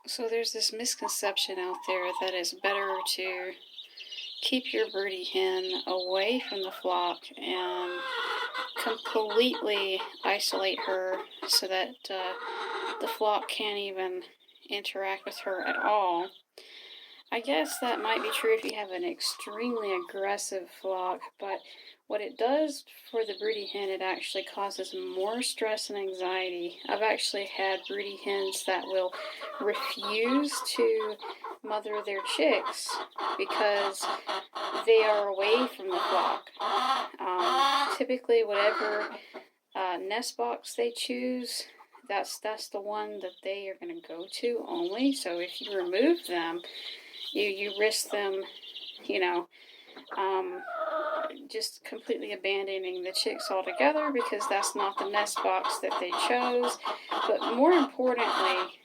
So there's this misconception out there that it's better to keep your broody hen away from the flock and completely isolate her so that the flock can't even interact with her at all. I guess that might be true if you have an extremely aggressive flock, but what it does for the broody hen, it actually causes more stress and anxiety. I've actually had broody hens that will refuse to mother their chicks because they are away from the flock. Typically, whatever nest box they choose, that's the one that they are going to go to only. So if you remove them, you risk them, you know, just completely abandoning the chicks altogether because that's not the nest box that they chose. But more importantly,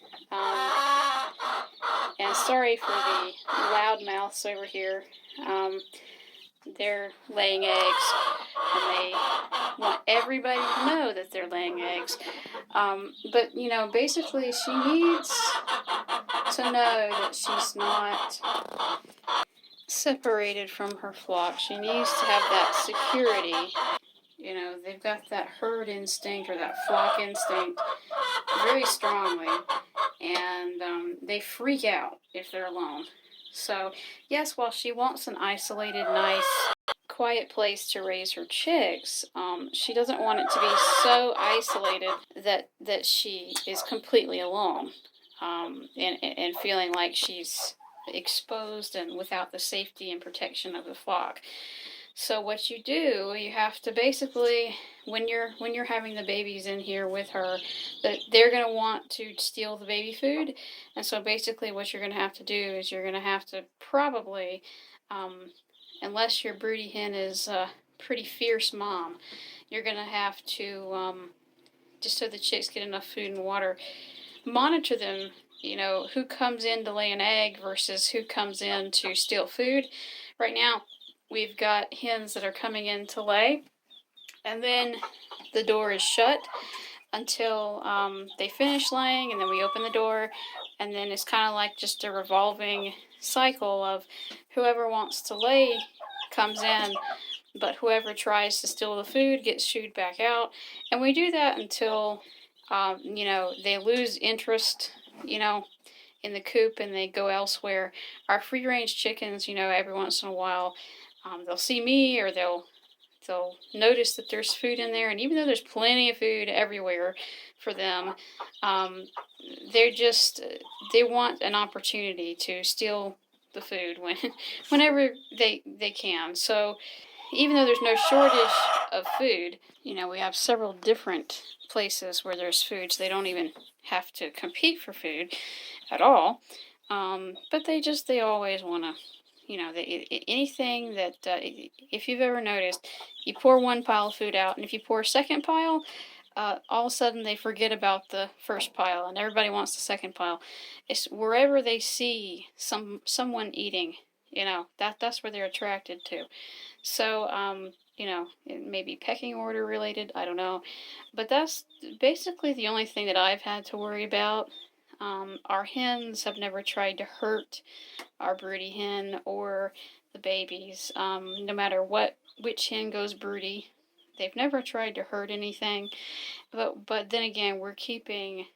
and sorry for the loud mouths over here, they're laying eggs and they want everybody to know that they're laying eggs. But, you know, basically she needs to know that she's not separated from her flock. She needs to have that security. You know, they've got that herd instinct or that flock instinct very strongly, and they freak out if they're alone. So, yes, while she wants an isolated, nice, quiet place to raise her chicks, she doesn't want it to be so isolated that she is completely alone, and feeling like she's exposed and without the safety and protection of the flock. So what you do, you have to basically, when you're having the babies in here with her, that they're going to want to steal the baby food, and so basically what you're going to have to do is you're going to have to probably, unless your broody hen is a pretty fierce mom, you're going to have to, just so the chicks get enough food and water, monitor them. You know, who comes in to lay an egg versus who comes in to steal food. Right now, we've got hens that are coming in to lay, and then the door is shut until they finish laying, and then we open the door, and then it's kind of like just a revolving cycle of whoever wants to lay comes in, but whoever tries to steal the food gets shooed back out. And we do that until, you know, they lose interest, you know, in the coop and they go elsewhere. Our free-range chickens, you know, every once in a while, they'll see me or they'll notice that there's food in there, and even though there's plenty of food everywhere for them, they want an opportunity to steal the food whenever they can. So even though there's no shortage of food, you know, we have several different places where there's food, so they don't even have to compete for food at all. But they always want to, you know, anything that, if you've ever noticed, you pour one pile of food out, and if you pour a second pile, all of a sudden they forget about the first pile, and everybody wants the second pile. It's wherever they see someone eating, you know, that's where they're attracted to. So, you know, it may be pecking order related, I don't know. But that's basically the only thing that I've had to worry about. Our hens have never tried to hurt our broody hen or the babies. No matter which hen goes broody, they've never tried to hurt anything. But then again, we're keeping,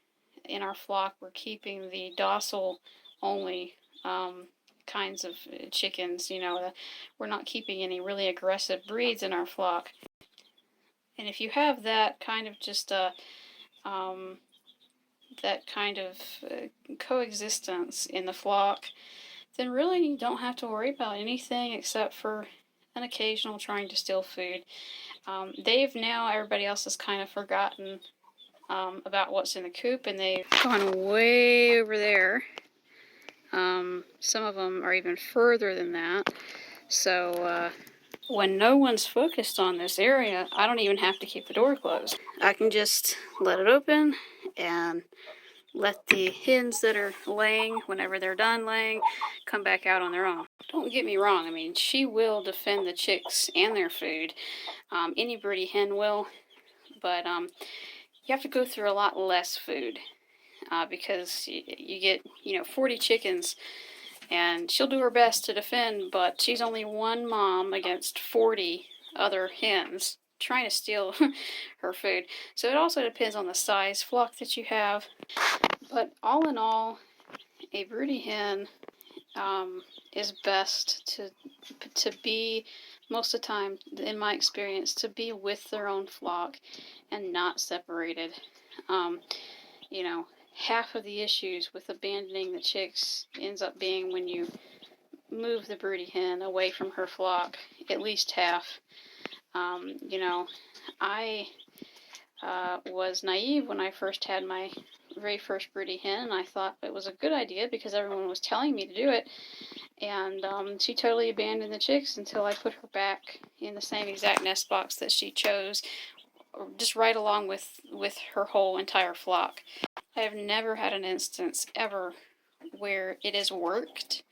in our flock, we're keeping the docile only kinds of chickens. You know, we're not keeping any really aggressive breeds in our flock. And if you have that kind of just coexistence in the flock, then really you don't have to worry about anything except for an occasional trying to steal food. Everybody else has kind of forgotten about what's in the coop, and they've gone way over there. Some of them are even further than that. So when no one's focused on this area, I don't even have to keep the door closed. I can just let it open and let the hens that are laying, whenever they're done laying, come back out on their own. Don't get me wrong, I mean, she will defend the chicks and their food. Any broody hen will, but you have to go through a lot less food. because you get, 40 chickens, and she'll do her best to defend, but she's only one mom against 40 other hens trying to steal her food. So it also depends on the size flock that you have. But all in all, a broody hen is best to be, most of the time, in my experience, to be with their own flock and not separated. You know, half of the issues with abandoning the chicks ends up being when you move the broody hen away from her flock, at least half. I was naive when I first had my very first broody hen, and I thought it was a good idea because everyone was telling me to do it. And she totally abandoned the chicks until I put her back in the same exact nest box that she chose, just right along with her whole entire flock. I have never had an instance ever where it has worked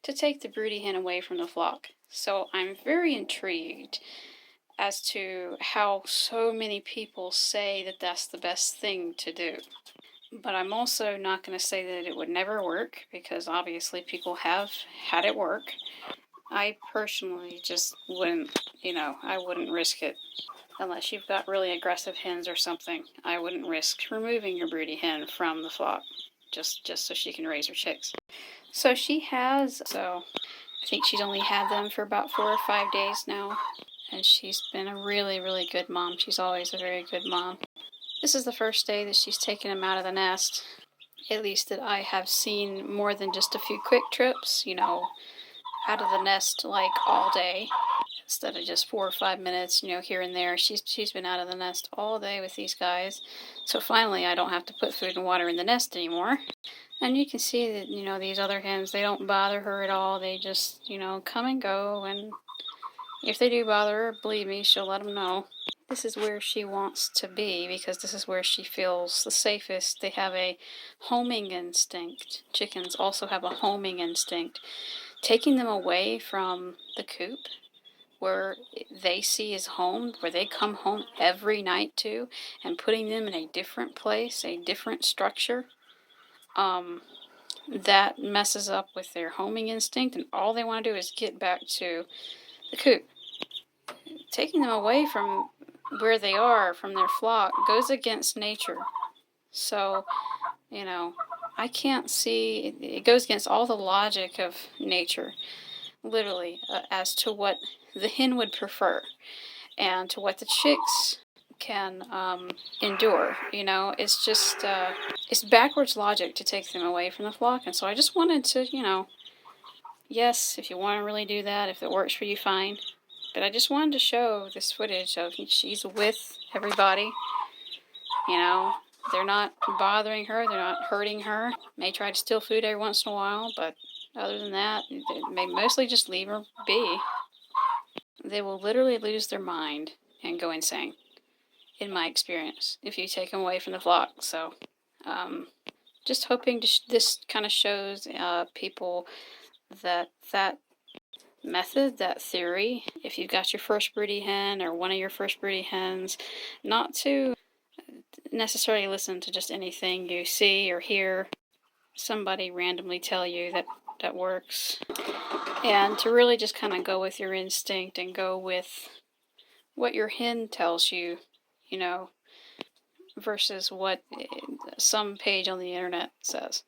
to take the broody hen away from the flock. So I'm very intrigued as to how so many people say that that's the best thing to do. But I'm also not going to say that it would never work, because obviously people have had it work. I personally just wouldn't, I wouldn't risk it. Unless you've got really aggressive hens or something, I wouldn't risk removing your broody hen from the flock just so she can raise her chicks. So I think she's only had them for about 4 or 5 days now, and she's been a really, really good mom. She's always a very good mom. This is the first day that she's taken them out of the nest, at least that I have seen more than just a few quick trips, out of the nest like all day, instead of just 4 or 5 minutes, here and there. She's been out of the nest all day with these guys. So finally I don't have to put food and water in the nest anymore. And you can see that, these other hens, they don't bother her at all. They just, come and go. And if they do bother her, believe me, she'll let them know. This is where she wants to be, because this is where she feels the safest. They have a homing instinct. Chickens also have a homing instinct. Taking them away from the coop, where they see as home, where they come home every night to, and putting them in a different place, a different structure, that messes up with their homing instinct, and all they want to do is get back to the coop. Taking them away from where they are, from their flock, goes against nature. So, I can't see, it goes against all the logic of nature, literally, as to what the hen would prefer and to what the chicks can endure. It's just, it's backwards logic to take them away from the flock. And so I just wanted to, yes, if you want to really do that, if it works for you, fine. But I just wanted to show this footage of she's with everybody. They're not bothering her. They're not hurting her. May try to steal food every once in a while, but other than that, they may mostly just leave her be. They will literally lose their mind and go insane, in my experience, if you take them away from the flock. So, just hoping this kind of shows people that method, that theory, if you've got your first broody hen or one of your first broody hens, not to necessarily listen to just anything you see or hear somebody randomly tell you that works, and to really just kind of go with your instinct and go with what your hen tells you, versus what some page on the internet says.